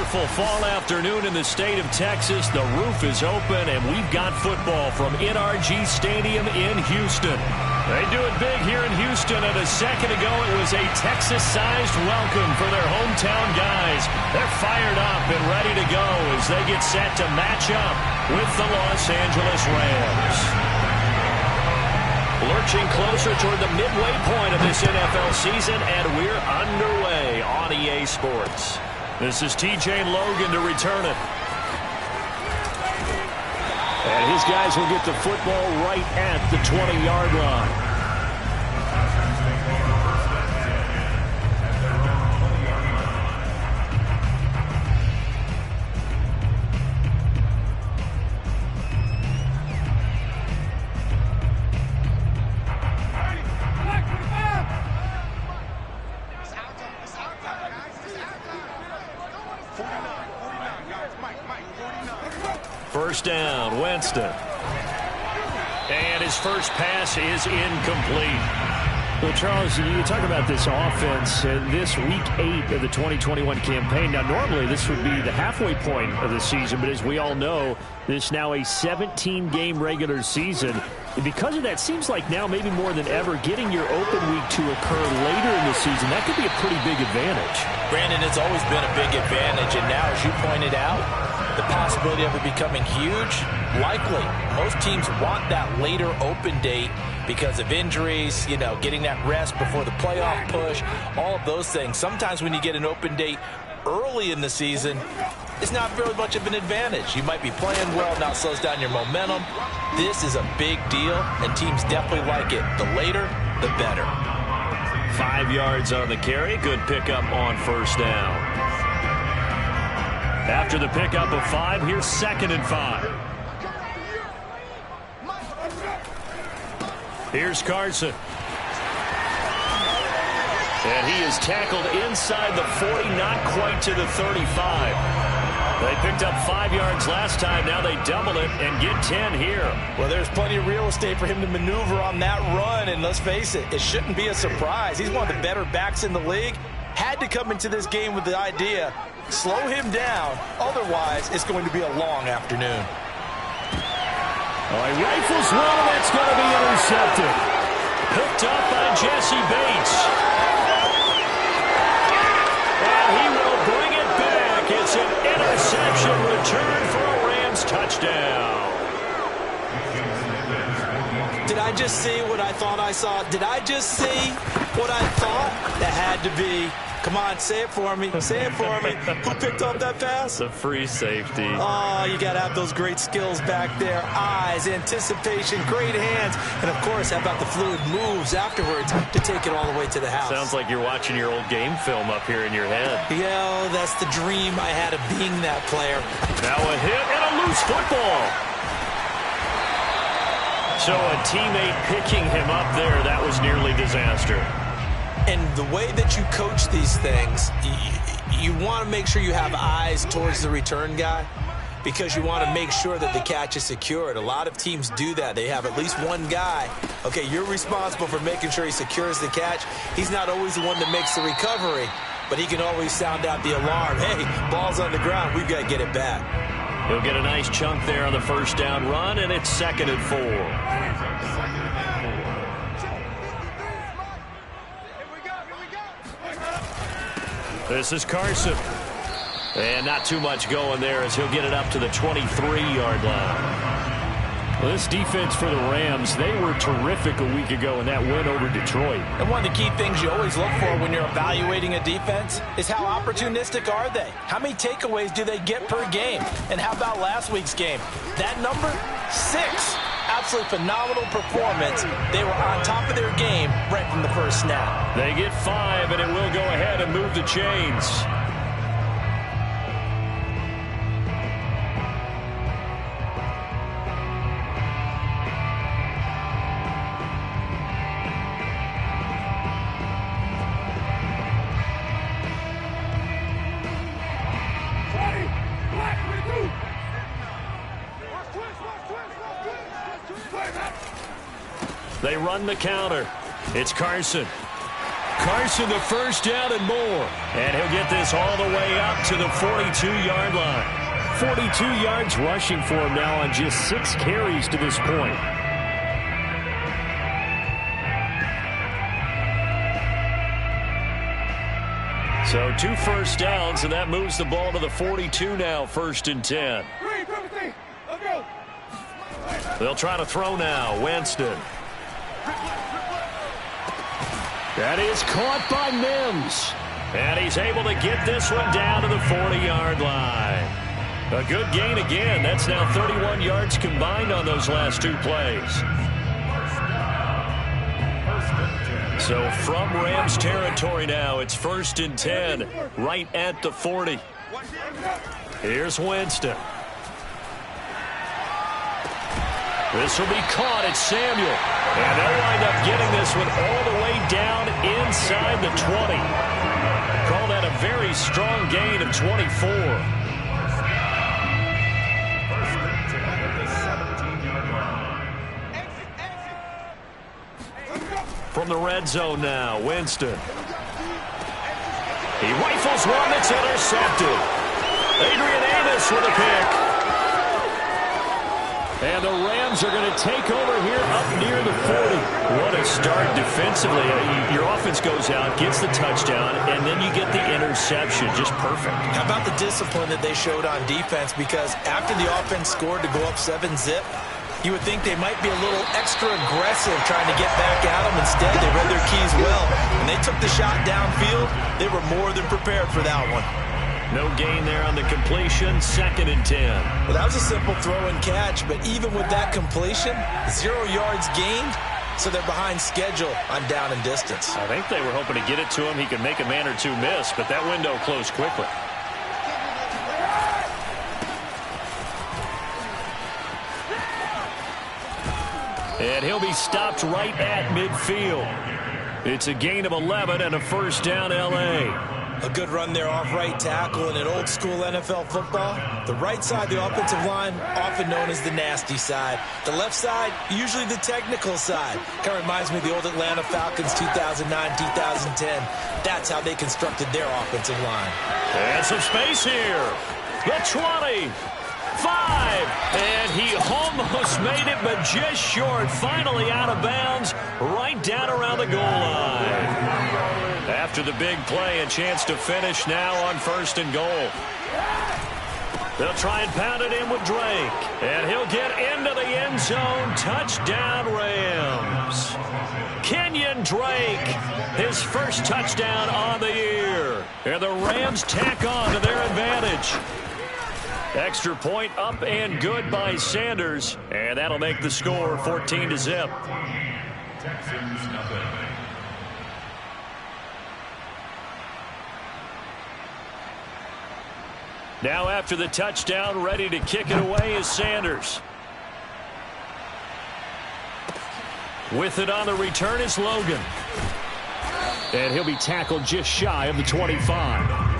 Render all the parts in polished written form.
wonderful fall afternoon in the state of Texas. The roof is open, and we've got football from NRG Stadium in Houston. They do it big here in Houston, and a second ago it was a Texas-sized welcome for their hometown guys. They're fired up and ready to go as they get set to match up with the Los Angeles Rams. Lurching closer toward the midway point of this NFL season, and we're underway on EA Sports. This is TJ Logan to return it. And his guys will get the football right at the 20-yard line. First down, Winston. And his first pass is incomplete. Well, Charles, you talk about this offense and this Week 8 of the 2021 campaign. Now, normally this would be the halfway point of the season, but as we all know, this is now a 17-game regular season. And because of that, seems like now maybe more than ever, getting your open week to occur later in the season, that could be a pretty big advantage. Brandon, it's always been a big advantage, and now, as you pointed out, the possibility of it becoming huge, likely. Most teams want that later open date because of injuries, you know, getting that rest before the playoff push, all of those things. Sometimes when you get an open date early in the season, it's not very much of an advantage. You might be playing well, now it slows down your momentum. This is a big deal, and teams definitely like it. The later, the better. 5 yards on the carry. Good pickup on first down. After the pickup of 5, here's 2nd and 5. Here's Carson. And he is tackled inside the 40, not quite to the 35. They picked up 5 yards last time. Now they double it and get 10 here. Well, there's plenty of real estate for him to maneuver on that run. And let's face it, it shouldn't be a surprise. He's one of the better backs in the league. Had to come into this game with the idea, slow him down. Otherwise, it's going to be a long afternoon. Oh, he rifles one, and that's going to be intercepted. Picked up by Jesse Bates. And he will bring it back. It's an interception return for a Rams touchdown. Did I just see what I thought I saw? Did I just see what I thought? That had to be. Come on, say it for me. Say it for me. Who picked up that pass? The free safety. Oh, you got to have those great skills back there. Eyes, anticipation, great hands. And, of course, how about the fluid moves afterwards to take it all the way to the house? Sounds like you're watching your old game film up here in your head. Yeah, that's the dream I had of being that player. Now a hit and a loose football. So a teammate picking him up there, that was nearly disaster. And the way that you coach these things, you want to make sure you have eyes towards the return guy because you want to make sure that the catch is secured. A lot of teams do that. They have at least one guy. Okay, you're responsible for making sure he secures the catch. He's not always the one that makes the recovery, but he can always sound out the alarm. Hey, ball's on the ground. We've got to get it back. He'll get a nice chunk there on the first down run, and it's 2nd and 4. This is Carson. And not too much going there as he'll get it up to the 23-yard line. Well, this defense for the Rams, they were terrific a week ago in that win over Detroit. And one of the key things you always look for when you're evaluating a defense is how opportunistic are they? How many takeaways do they get per game? And how about last week's game? That number, 6. Absolutely phenomenal performance. They were on top of their game right from the first snap. They get 5, and it will go ahead and move the chains. They run the counter. It's Carson. Carson the first down and more. And he'll get this all the way up to the 42-yard line. 42 yards rushing for him now on just 6 carries to this point. So 2 first downs, and that moves the ball to the 42 now, 1st and 10. They'll try to throw now. Winston. That is caught by Mims. And he's able to get this one down to the 40-yard line. A good gain again. That's now 31 yards combined on those last 2 plays. So from Rams territory now, it's 1st and 10, right at the 40. Here's Winston. This will be caught at Samuel. And they'll wind up getting this one all the way down inside the 20. Call that a very strong gain of 24. From the red zone now, Winston. He rifles one that's intercepted. Adrian Amos with a pick. And the Rams are going to take over here up near the 40. What a start defensively. Your offense goes out, gets the touchdown, and then you get the interception. Just perfect. How about the discipline that they showed on defense? Because after the offense scored to go up 7-zip, you would think they might be a little extra aggressive trying to get back at them. Instead, they read their keys well. When they took the shot downfield, they were more than prepared for that one. No gain there on the completion, 2nd and 10. Well, that was a simple throw and catch, but even with that completion, 0 yards gained, so they're behind schedule on down and distance. I think they were hoping to get it to him. He could make a man or two miss, but that window closed quickly. And he'll be stopped right at midfield. It's a gain of 11 and a 1st down, L.A. A good run there off right tackle in an old-school NFL football. The right side of the offensive line, often known as the nasty side. The left side, usually the technical side. Kind of reminds me of the old Atlanta Falcons 2009-2010. That's how they constructed their offensive line. And some space here. The 20. 5. And he almost made it, but just short. Finally out of bounds, right down around the goal line. After the big play, a chance to finish now on 1st and goal. They'll try and pound it in with Drake. And he'll get into the end zone. Touchdown, Rams. Kenyon Drake, his first touchdown on the year. And the Rams tack on to their advantage. Extra point up and good by Sanders. And that'll make the score 14-zip. Now after the touchdown, ready to kick it away is Sanders. With it on the return is Logan. And he'll be tackled just shy of the 25.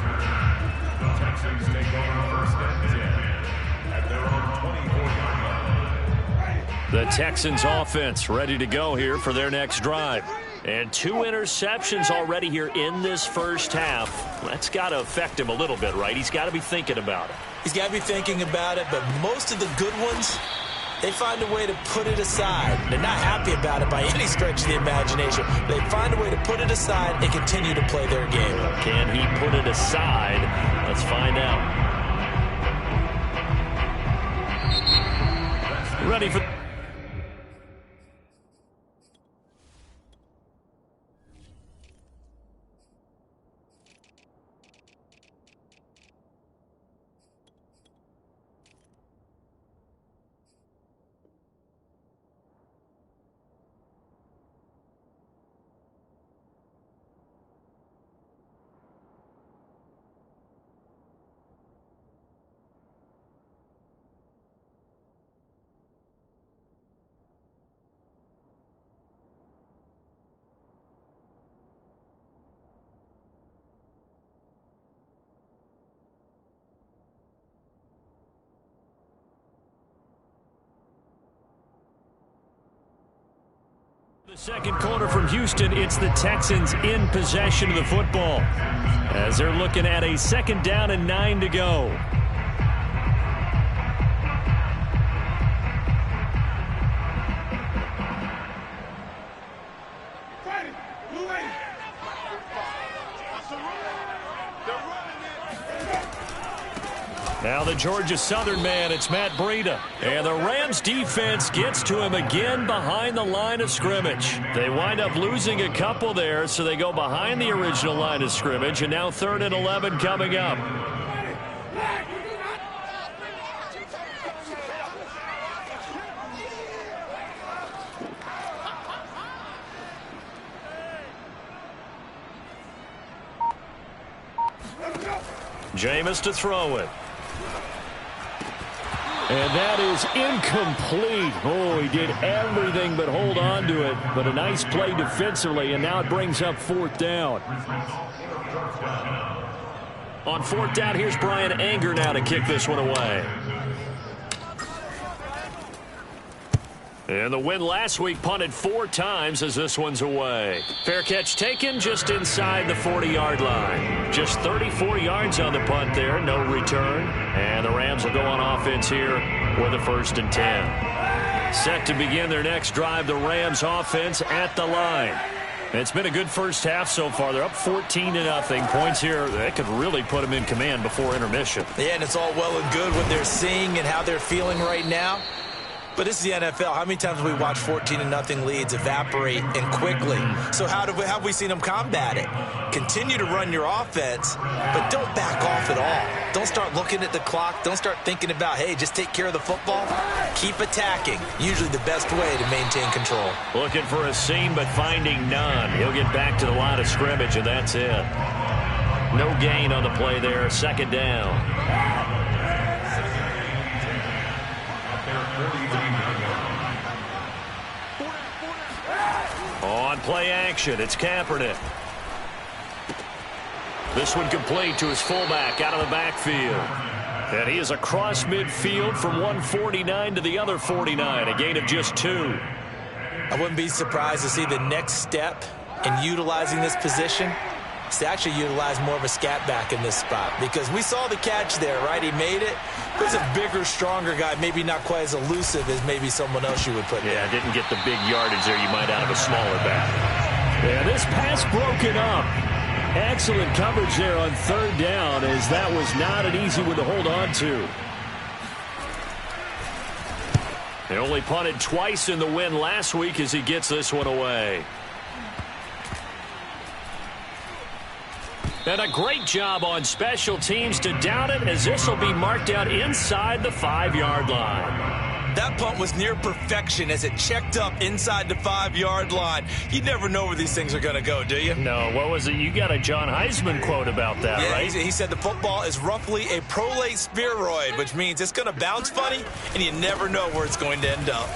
The Texans offense ready to go here for their next drive. And 2 interceptions already here in this first half. That's got to affect him a little bit, right? He's got to be thinking about it. He's got to be thinking about it, but most of the good ones, they find a way to put it aside. They're not happy about it by any stretch of the imagination. They find a way to put it aside and continue to play their game. Can he put it aside? Let's find out. Ready for... The second quarter from Houston, it's the Texans in possession of the football as they're looking at a 2nd down and 9 to go. Now the Georgia Southern man, it's Matt Breida. And the Rams defense gets to him again behind the line of scrimmage. They wind up losing a couple there, so they go behind the original line of scrimmage, and now 3rd and 11 coming up. Jameis to throw it. And that is incomplete. Oh, he did everything but hold on to it. But a nice play defensively, and now it brings up 4th down. On 4th down, here's Brian Anger now to kick this one away. And the win last week punted 4 times as this one's away. Fair catch taken just inside the 40-yard line. Just 34 yards on the punt there, no return. And the Rams will go on offense here with a 1st and 10. Set to begin their next drive, the Rams offense at the line. It's been a good first half so far. They're up 14-0. Points here, that could really put them in command before intermission. Yeah, and it's all well and good what they're seeing and how they're feeling right now. But this is the NFL. How many times have we watched 14-0 leads evaporate and quickly? So how have we seen them combat it? Continue to run your offense, but don't back off at all. Don't start looking at the clock. Don't start thinking about, hey, just take care of the football. Keep attacking. Usually the best way to maintain control. Looking for a seam, but finding none. He'll get back to the line of scrimmage, and that's it. No gain on the play there. 2nd down. On play action, it's Kaepernick. This one complete to his fullback out of the backfield. And he is across midfield from 149 to the other 49, a gain of just 2. I wouldn't be surprised to see the next step in utilizing this position is to actually utilize more of a scat back in this spot, because we saw the catch there, right? He made it. He's a bigger, stronger guy, maybe not quite as elusive as maybe someone else you would put there. Yeah, didn't get the big yardage there you might out of a smaller back. Yeah, this pass broken up. Excellent coverage there on 3rd down, as that was not an easy one to hold on to. They only punted twice in the win last week as he gets this one away. And a great job on special teams to down it, as this will be marked out inside the 5-yard line. That punt was near perfection as it checked up inside the 5-yard line. You never know where these things are going to go, do you? No. What was it? You got a John Heisman quote about that, yeah, right? He said the football is roughly a prolate spheroid, which means it's going to bounce funny, and you never know where it's going to end up.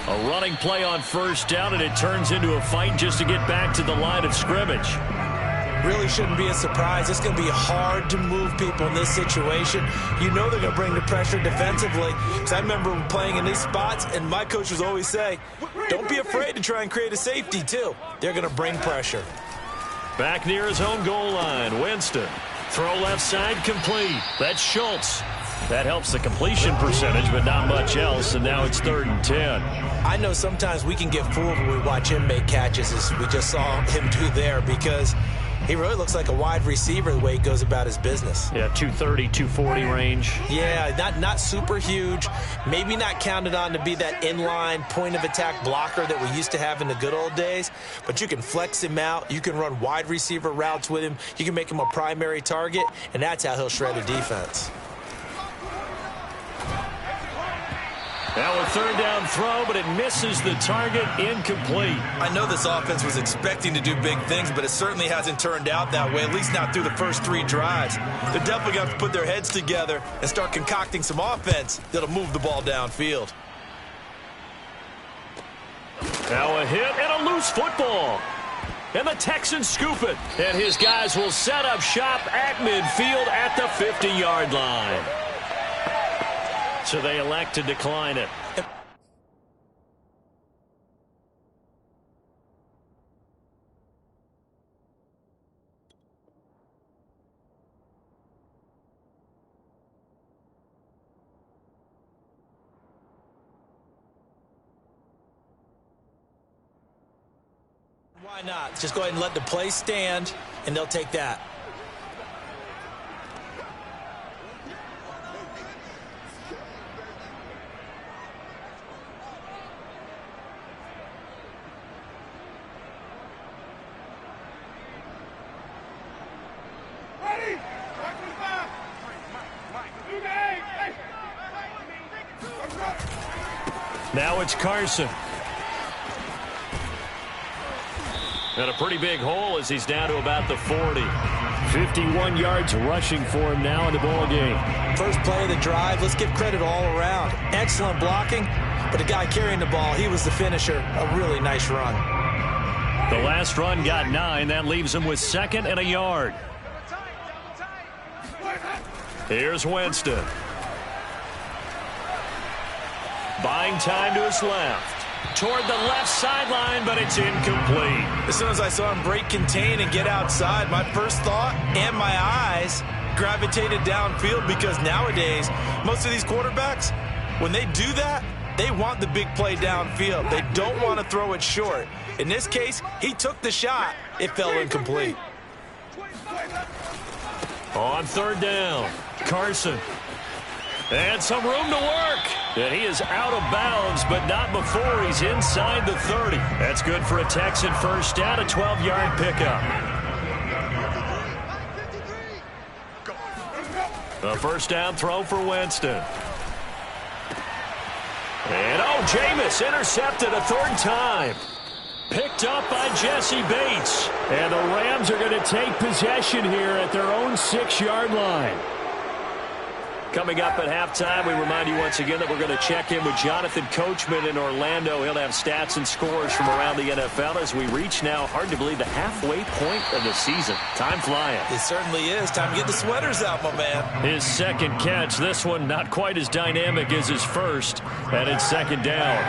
A running play on 1st down, and it turns into a fight just to get back to the line of scrimmage. Really shouldn't be a surprise. It's going to be hard to move people in this situation. You know they're going to bring the pressure defensively. Because I remember playing in these spots, and my coach would always say, don't be afraid to try and create a safety, too. They're going to bring pressure. Back near his own goal line, Winston. Throw left side, complete. That's Schultz. That helps the completion percentage, but not much else, and now it's 3rd and 10. I know sometimes we can get fooled when we watch him make catches, as we just saw him do there, because he really looks like a wide receiver the way he goes about his business. Yeah, 230, 240 range. Yeah, not super huge. Maybe not counted on to be that inline point-of-attack blocker that we used to have in the good old days, but you can flex him out. You can run wide receiver routes with him. You can make him a primary target, and that's how he'll shred a defense. Now a 3rd down throw, but it misses the target, incomplete. I know this offense was expecting to do big things, but it certainly hasn't turned out that way, at least not through the first 3 drives. They're definitely going to have to put their heads together and start concocting some offense that'll move the ball downfield. Now a hit and a loose football. And the Texans scoop it. And his guys will set up shop at midfield at the 50-yard line. So they elect to decline it. Why not? Just go ahead and let the play stand, and they'll take that. Now it's Carson. And a pretty big hole as he's down to about the 40. 51 yards rushing for him now in the ball game. First play of the drive, let's give credit all around. Excellent blocking, but the guy carrying the ball, he was the finisher. A really nice run. The last run got 9. That leaves him with 2nd and a yard. Here's Winston. Buying time to his left. Toward the left sideline, but it's incomplete. As soon as I saw him break contain and get outside, my first thought and my eyes gravitated downfield, because nowadays, most of these quarterbacks, when they do that, they want the big play downfield. They don't want to throw it short. In this case, he took the shot. It fell incomplete. On 3rd down, Carson. And some room to work. And he is out of bounds, but not before he's inside the 30. That's good for a Texan first down, a 12-yard pickup. A first down throw for Winston. And, Jameis intercepted a 3rd time. Picked up by Jesse Bates. And the Rams are going to take possession here at their own 6-yard line. Coming up at halftime, we remind you once again that we're going to check in with Jonathan Coachman in Orlando. He'll have stats and scores from around the NFL as we reach now, hard to believe, the halfway point of the season. Time flying. It certainly is. Time to get the sweaters out, my man. His 2nd catch. This one not quite as dynamic as his first. And it's 2nd down.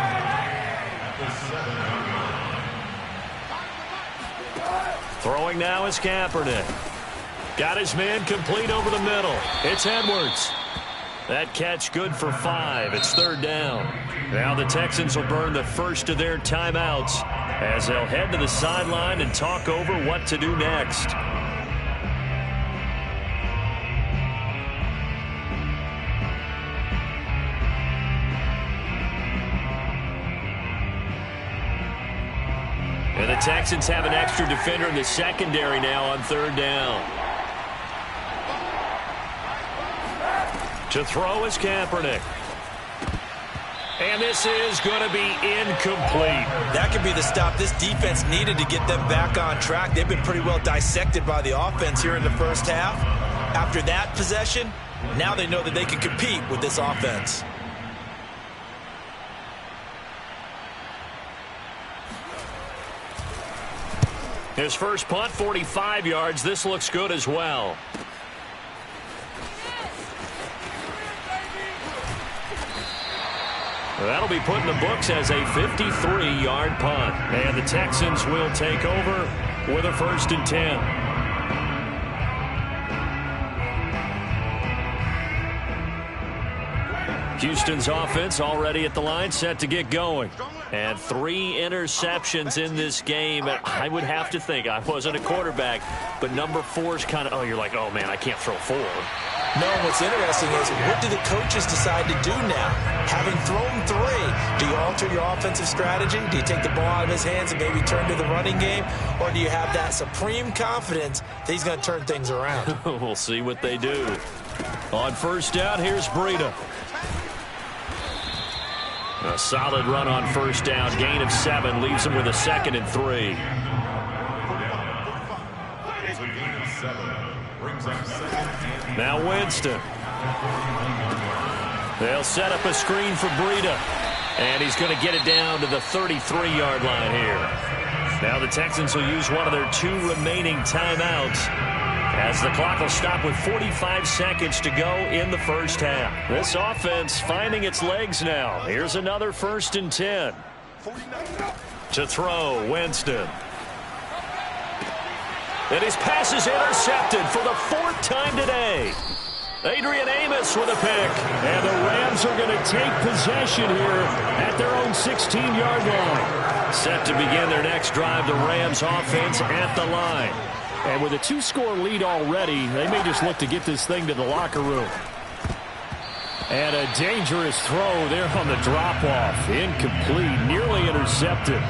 Throwing now is Kaepernick. Got his man complete over the middle. It's Edwards. That catch good for 5. It's 3rd down. Now the Texans will burn the first of their timeouts as they'll head to the sideline and talk over what to do next. And the Texans have an extra defender in the secondary now on 3rd down. To throw is Kaepernick. And this is going to be incomplete. That could be the stop this defense needed to get them back on track. They've been pretty well dissected by the offense here in the first half. After that possession, now they know that they can compete with this offense. His first punt, 45 yards. This looks good as well. That'll be put in the books as a 53-yard punt. And the Texans will take over with a 1st and 10. Houston's offense already at the line, set to get going. And 3 interceptions in this game. And I would have to think, I wasn't a quarterback, but number 4 is kind of, you're like, oh, man, I can't throw 4. No, what's interesting is, what do the coaches decide to do now? Having thrown 3, do you alter your offensive strategy? Do you take the ball out of his hands and maybe turn to the running game? Or do you have that supreme confidence that he's going to turn things around? We'll see what they do. On 1st down, here's Breida. A solid run on 1st down. Gain of 7 leaves him with a 2nd and 3. Now Winston. They'll set up a screen for Breida. And he's going to get it down to the 33-yard line here. Now the Texans will use one of their 2 remaining timeouts as the clock will stop with 45 seconds to go in the first half. This offense finding its legs now. Here's another 1st and 10. To throw, Winston. And his pass is intercepted for the 4th time today. Adrian Amos with a pick. And the Rams are going to take possession here at their own 16-yard line. Set to begin their next drive, the Rams offense at the line. And with a 2-score lead already, they may just look to get this thing to the locker room. And a dangerous throw there on the drop-off. Incomplete, nearly intercepted.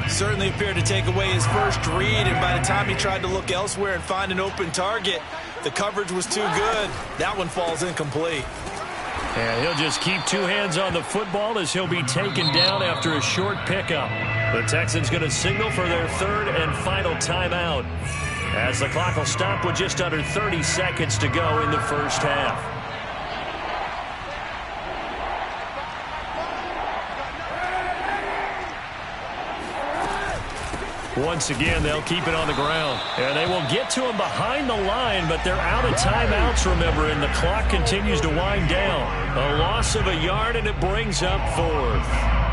Certainly appeared to take away his first read, and by the time he tried to look elsewhere and find an open target, the coverage was too good. That one falls incomplete. And he'll just keep 2 hands on the football as he'll be taken down after a short pickup. The Texans going to signal for their 3rd and final timeout, as the clock will stop with just under 30 seconds to go in the first half. Once again, they'll keep it on the ground. And they will get to him behind the line, but they're out of timeouts, remember, and the clock continues to wind down. A loss of a yard, and it brings up 4th.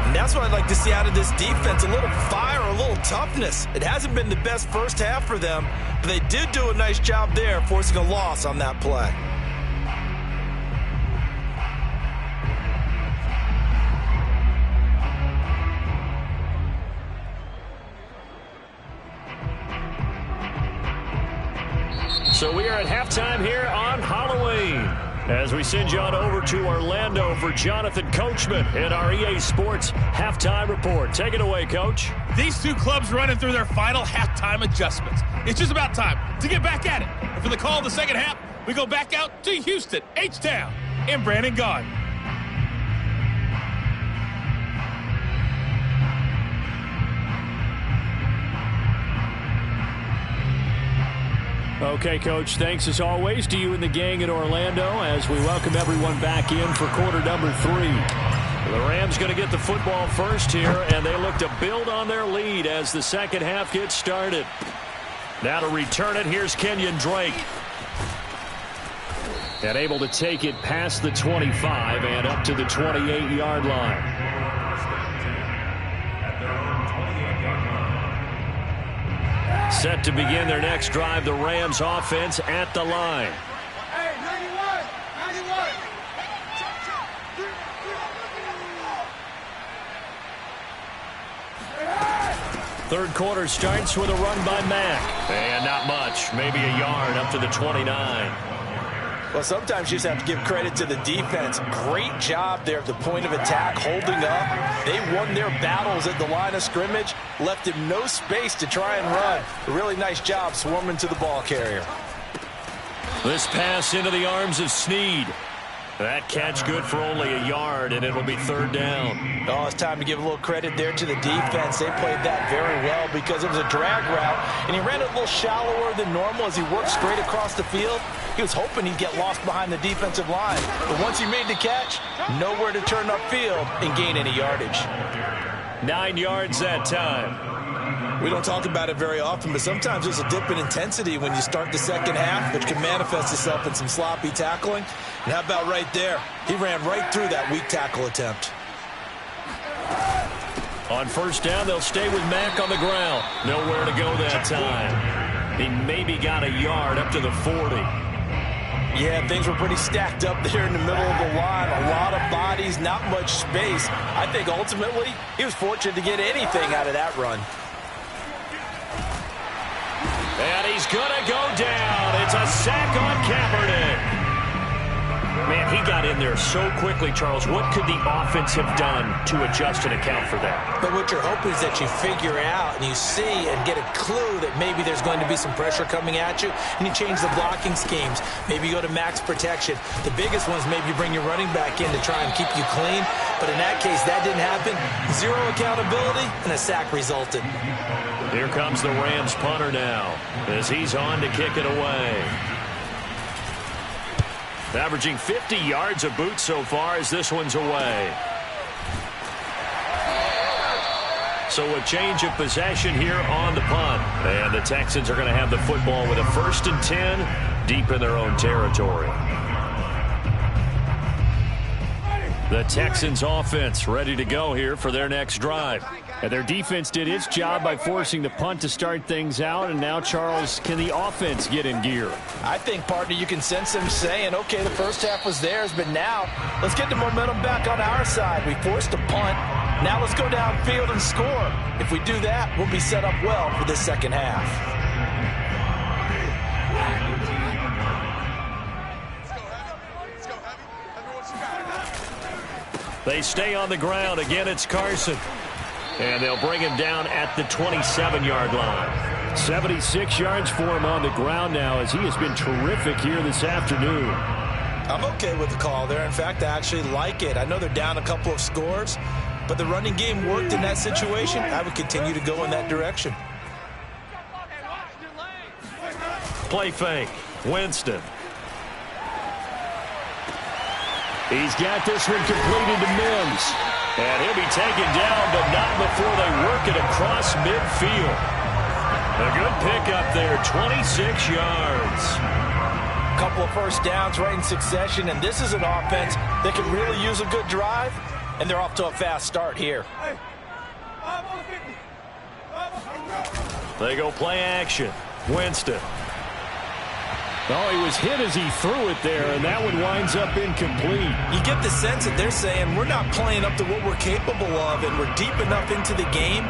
And that's what I'd like to see out of this defense, a little fire, a little toughness. It hasn't been the best first half for them, but they did do a nice job there, forcing a loss on that play. So we are at halftime here on Halloween, as we send you on over to Orlando for Jonathan Coachman in our EA Sports Halftime Report. Take it away, Coach. These 2 clubs running through their final halftime adjustments. It's just about time to get back at it. And for the call of the second half, we go back out to Houston, H-Town, and Brandon Gaudin. Okay, Coach, thanks as always to you and the gang in Orlando as we welcome everyone back in for quarter number 3. The Rams going to get the football first here, and they look to build on their lead as the second half gets started. Now to return it, here's Kenyon Drake. And able to take it past the 25 and up to the 28-yard line. Set to begin their next drive, the Rams offense at the line. Hey, 91. Third quarter starts with a run by Mack. And not much, maybe a yard up to the 29. Well, sometimes you just have to give credit to the defense. Great job there at the point of attack, holding up. They won their battles at the line of scrimmage, left him no space to try and run. A really nice job swarming to the ball carrier. This pass into the arms of Snead. That catch good for only a yard, and it'll be 3rd down. Oh, it's time to give a little credit there to the defense. They played that very well because it was a drag route, and he ran it a little shallower than normal as he worked straight across the field. He was hoping he'd get lost behind the defensive line. But once he made the catch, nowhere to turn upfield and gain any yardage. 9 yards that time. We don't talk about it very often, but sometimes there's a dip in intensity when you start the second half, which can manifest itself in some sloppy tackling. And how about right there? He ran right through that weak tackle attempt. On first down, they'll stay with Mack on the ground. Nowhere to go that time. He maybe got a yard up to the 40. Yeah, things were pretty stacked up there in the middle of the line. A lot of bodies, not much space. I think ultimately he was fortunate to get anything out of that run. And he's going to go down. It's a sack on Kaepernick. Man, he got in there so quickly, Charles. What could the offense have done to adjust and account for that? But what you're hoping is that you figure out and you see and get a clue that maybe there's going to be some pressure coming at you, and you change the blocking schemes. Maybe you go to max protection. The biggest one is maybe you bring your running back in to try and keep you clean. But in that case, that didn't happen. Zero accountability, and a sack resulted. Here comes the Rams punter now as he's on to kick it away. Averaging 50 yards of boot so far as this one's away. So a change of possession here on the punt. And the Texans are going to have the football with a 1st and 10 deep in their own territory. The Texans offense ready to go here for their next drive. And their defense did its job by forcing the punt to start things out. And now, Charles, can the offense get in gear? I think, partner, you can sense them saying, okay, the first half was theirs, but now let's get the momentum back on our side. We forced a punt. Now let's go downfield and score. If we do that, we'll be set up well for this second half. They stay on the ground. Again, it's Carson. And they'll bring him down at the 27-yard line. 76 yards for him on the ground now, as he has been terrific here this afternoon. I'm okay with the call there. In fact, I actually like it. I know they're down a couple of scores, but the running game worked in that situation. I would continue to go in that direction. Play fake. Winston. He's got this one completed to Mims. And he'll be taken down, but not before they work it across midfield. A good pickup there, 26 yards. A couple of first downs right in succession, and this is an offense that can really use a good drive, and they're off to a fast start here. They go play action. Winston. Oh, he was hit as he threw it there, and that one winds up incomplete. You get the sense that they're saying we're not playing up to what we're capable of, and we're deep enough into the game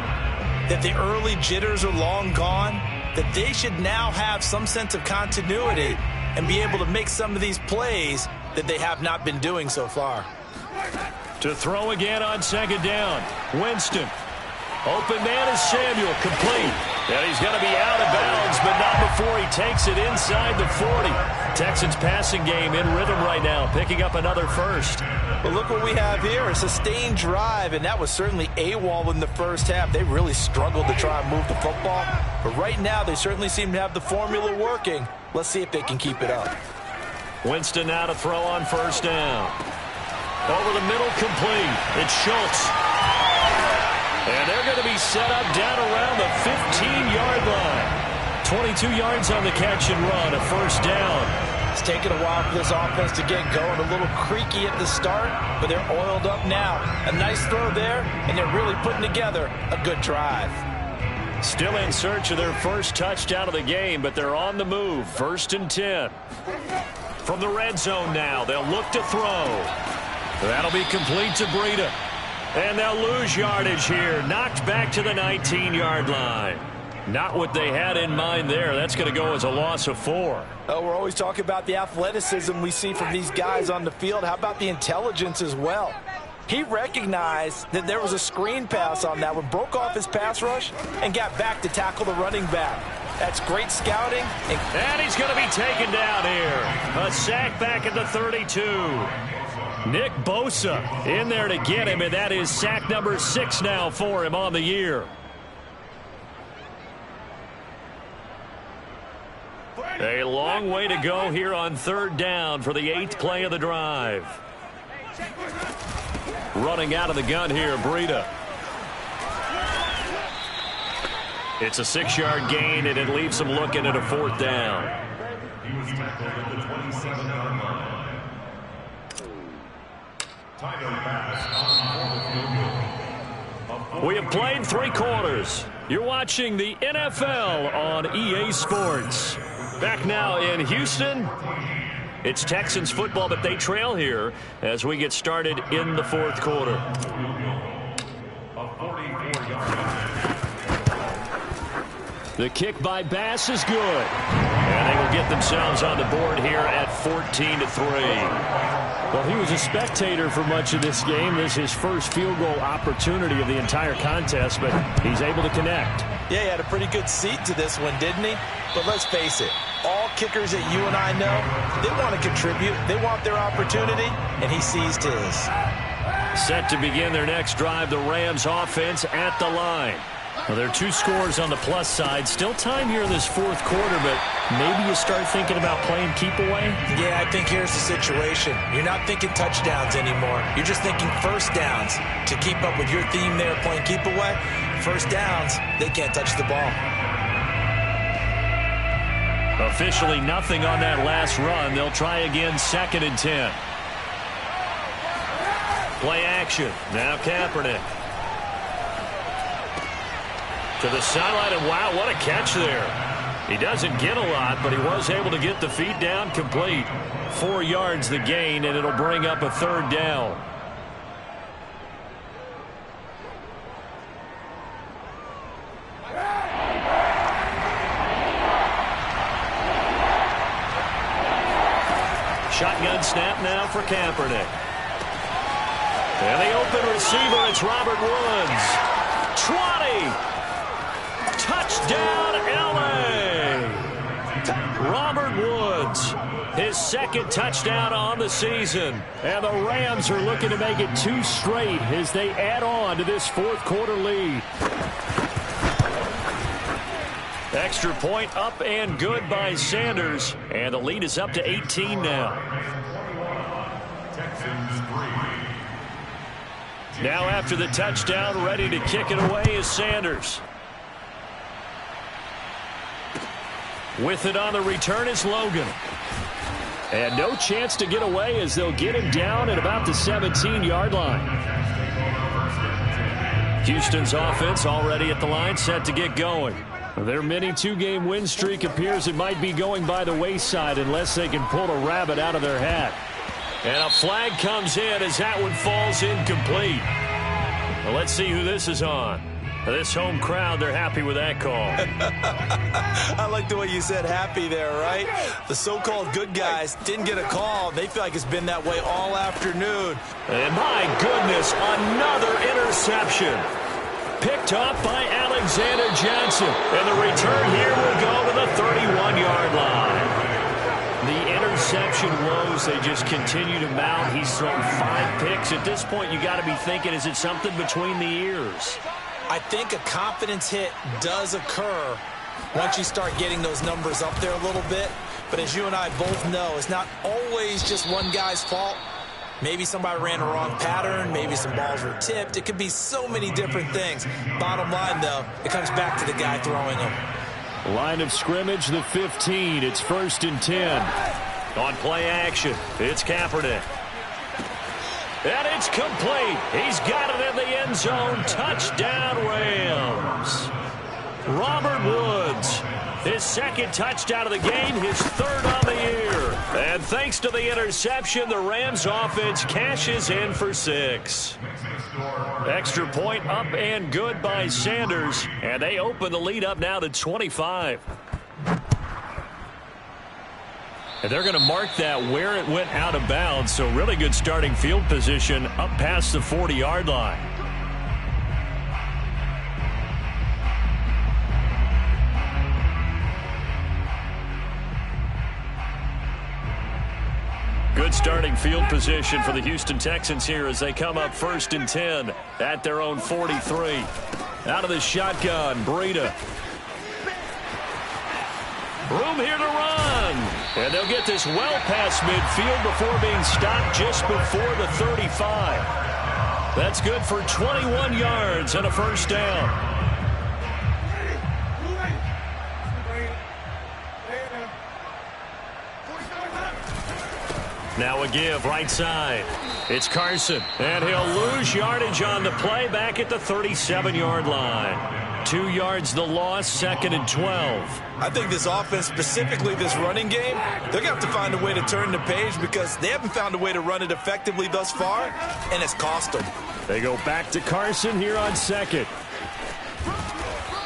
that the early jitters are long gone, that they should now have some sense of continuity and be able to make some of these plays that they have not been doing so far. To throw again on second down. Winston. Open man is Samuel, complete. And he's going to be out of bounds, but not before he takes it inside the 40. Texans passing game in rhythm right now, picking up another first. Well, look what we have here, a sustained drive, and that was certainly AWOL in the first half. They really struggled to try and move the football, but right now they certainly seem to have the formula working. Let's see if they can keep it up. Winston now to throw on first down. Over the middle, complete. It's Schultz. And they're going to be set up down around the 15-yard line. 22 yards on the catch and run, a first down. It's taken a while for this offense to get going. A little creaky at the start, but they're oiled up now. A nice throw there, and they're really putting together a good drive. Still in search of their first touchdown of the game, but they're on the move. 1st and 10. From the red zone now, they'll look to throw. That'll be complete to Breida. And they'll lose yardage here. Knocked back to the 19-yard line. Not what they had in mind there. That's going to go as a loss of 4. Oh, we're always talking about the athleticism we see from these guys on the field. How about the intelligence as well? He recognized that there was a screen pass on that one, broke off his pass rush, and got back to tackle the running back. That's great scouting. And he's going to be taken down here. A sack back at the 32. Nick Bosa in there to get him, and that is sack number 6 now for him on the year. A long way to go here on 3rd down for the 8th play of the drive. Running out of the gun here, Breida. It's a 6-yard gain, and it leaves them looking at a 4th down. We have played 3 quarters. You're watching the NFL on EA Sports. Back now in Houston. It's Texans football, but they trail here as we get started in the 4th quarter. The kick by Bass is good. And they will get themselves on the board here at 14-3. Well, he was a spectator for much of this game. This is his first field goal opportunity of the entire contest, but he's able to connect. Yeah, he had a pretty good seat to this one, didn't he? But let's face it, all kickers that you and I know, they want to contribute. They want their opportunity, and he seized his. Set to begin their next drive, the Rams offense at the line. Well, there are 2 scores on the plus side. Still time here in this 4th quarter, but maybe you start thinking about playing keep away? Yeah, I think here's the situation. You're not thinking touchdowns anymore. You're just thinking first downs. To keep up with your theme there, playing keep away, first downs, they can't touch the ball. Officially nothing on that last run. They'll try again, 2nd and 10. Play action. Now Kaepernick. To the sideline, and wow, what a catch there. He doesn't get a lot, but he was able to get the feet down complete. 4 yards the gain, and it'll bring up a 3rd down. Shotgun snap now for Kaepernick. And the open receiver, it's Robert Woods. 20. Touchdown, L.A. Robert Woods, his 2nd touchdown on the season. And the Rams are looking to make it 2 straight as they add on to this 4th quarter lead. Extra point up and good by Sanders. And the lead is up to 18 now. Now after the touchdown, ready to kick it away is Sanders. With it on the return is Logan. And no chance to get away as they'll get him down at about the 17-yard line. Houston's offense already at the line, set to get going. Their mini 2-game win streak appears it might be going by the wayside unless they can pull a rabbit out of their hat. And a flag comes in as that one falls incomplete. Well, let's see who this is on. This home crowd, they're happy with that call. I like the way you said happy there, right? The so-called good guys didn't get a call. They feel like it's been that way all afternoon. And my goodness, another interception. Picked off by Alexander Johnson. And the return here will go to the 31-yard line. The interception woes, they just continue to mount. He's thrown 5 picks. At this point, you got to be thinking, is it something between the ears? I think a confidence hit does occur once you start getting those numbers up there a little bit. But as you and I both know, it's not always just one guy's fault. Maybe somebody ran a wrong pattern. Maybe some balls were tipped. It could be so many different things. Bottom line, though, it comes back to the guy throwing them. Line of scrimmage, the 15. It's 1st and 10. On play action, it's Kaepernick. And it's complete. He's got it in the end zone. Touchdown, Rams. Robert Woods, his 2nd touchdown of the game, his 3rd on the year. And thanks to the interception, the Rams offense cashes in for 6. Extra point up and good by Sanders. And they open the lead up now to 25. And they're going to mark that where it went out of bounds. So really good starting field position up past the 40-yard line. Good starting field position for the Houston Texans here as they come up 1st and 10 at their own 43. Out of the shotgun, Breida. Room here to run. And they'll get this well past midfield before being stopped just before the 35. That's good for 21 yards and a 1st down. Now a give right side. It's Carson. And he'll lose yardage on the play back at the 37-yard line. 2 yards the loss, 2nd and 12. I think this offense, specifically this running game, they're going to have to find a way to turn the page because they haven't found a way to run it effectively thus far, and it's cost them. They go back to Carson here on 2nd.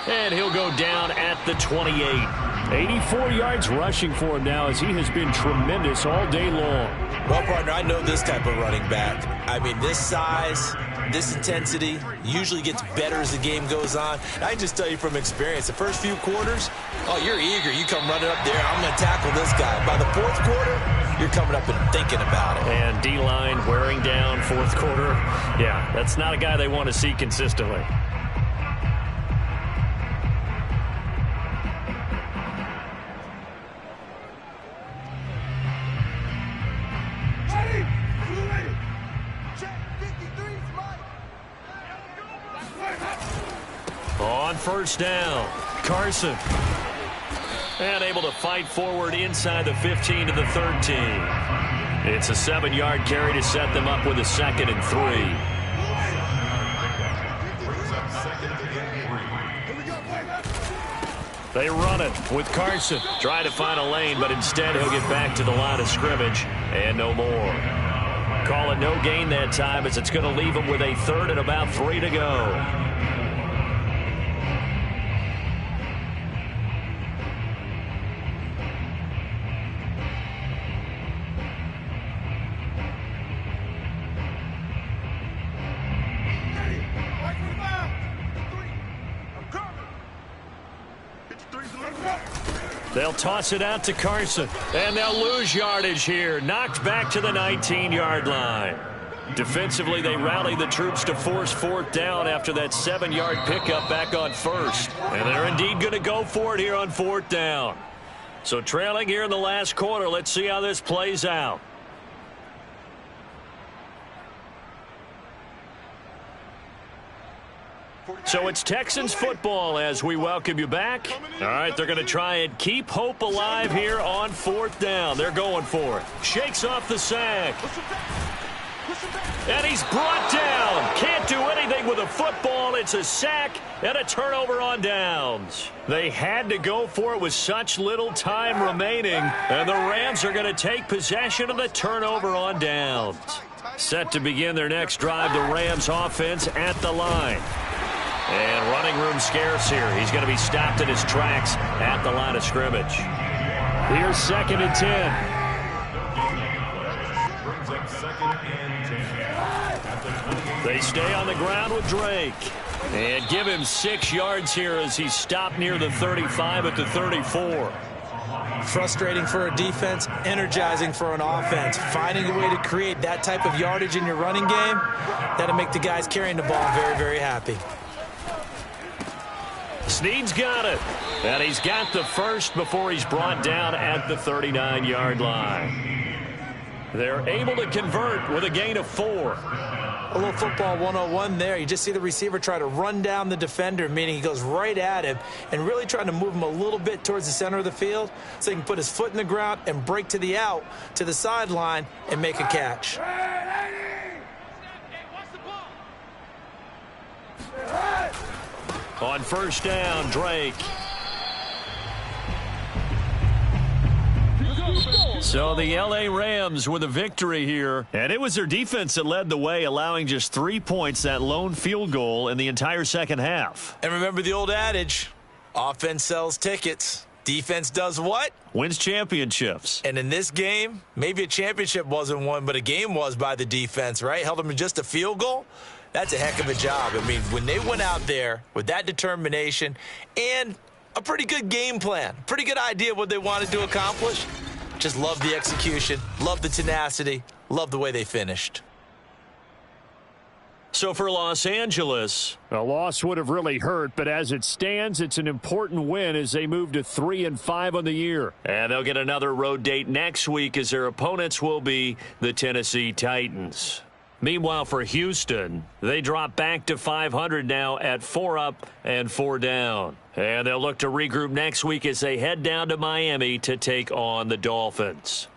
And he'll go down at the 28. 84 yards rushing for him now as he has been tremendous all day long. Well, partner, I know this type of running back. I mean, this size, this intensity usually gets better as the game goes on. I can just tell you from experience, the first few quarters, oh, you're eager. You come running up there, I'm going to tackle this guy. By the 4th quarter, you're coming up and thinking about it. And D-line wearing down 4th quarter. Yeah, that's not a guy they want to see consistently. On 1st down, Carson. And able to fight forward inside the 15 to the 13. It's a 7-yard carry to set them up with a 2nd and 3. They run it with Carson. Try to find a lane, but instead he'll get back to the line of scrimmage and no more. Call it no gain that time as it's going to leave him with a 3rd and about 3 to go. They'll toss it out to Carson, and they'll lose yardage here. Knocked back to the 19-yard line. Defensively, they rally the troops to force 4th down after that 7-yard pickup back on 1st. And they're indeed going to go for it here on 4th down. So trailing here in the last quarter, let's see how this plays out. So it's Texans football as we welcome you back. All right, they're going to try and keep hope alive here on 4th down. They're going for it. Shakes off the sack. And he's brought down. Can't do anything with a football. It's a sack and a turnover on downs. They had to go for it with such little time remaining. And the Rams are going to take possession of the turnover on downs. Set to begin their next drive, the Rams offense at the line. And running room scarce here. He's going to be stopped in his tracks at the line of scrimmage. Here's 2nd and 10. They stay on the ground with Drake. And give him 6 yards here as he's stopped near the 35 at the 34. Frustrating for a defense, energizing for an offense. Finding a way to create that type of yardage in your running game, that'll make the guys carrying the ball very, very happy. Snead's got it. And he's got the first before he's brought down at the 39-yard line. They're able to convert with a gain of 4. A little football 101 there. You just see the receiver try to run down the defender, meaning he goes right at him and really trying to move him a little bit towards the center of the field so he can put his foot in the ground and break to the out, to the sideline, and make a catch. On 1st down, Drake. So the L.A. Rams with a victory here. And it was their defense that led the way, allowing just 3 points, that lone field goal in the entire second half. And remember the old adage, offense sells tickets. Defense does what? Wins championships. And in this game, maybe a championship wasn't won, but a game was by the defense, right? Held them to just a field goal. That's a heck of a job. I mean, when they went out there with that determination and a pretty good game plan, pretty good idea of what they wanted to accomplish, just love the execution, love the tenacity, love the way they finished. So for Los Angeles, a loss would have really hurt, but as it stands, it's an important win as they move to 3-5 on the year. And they'll get another road date next week as their opponents will be the Tennessee Titans. Meanwhile, for Houston, they drop back to 500 now at 4 up and 4 down. And they'll look to regroup next week as they head down to Miami to take on the Dolphins.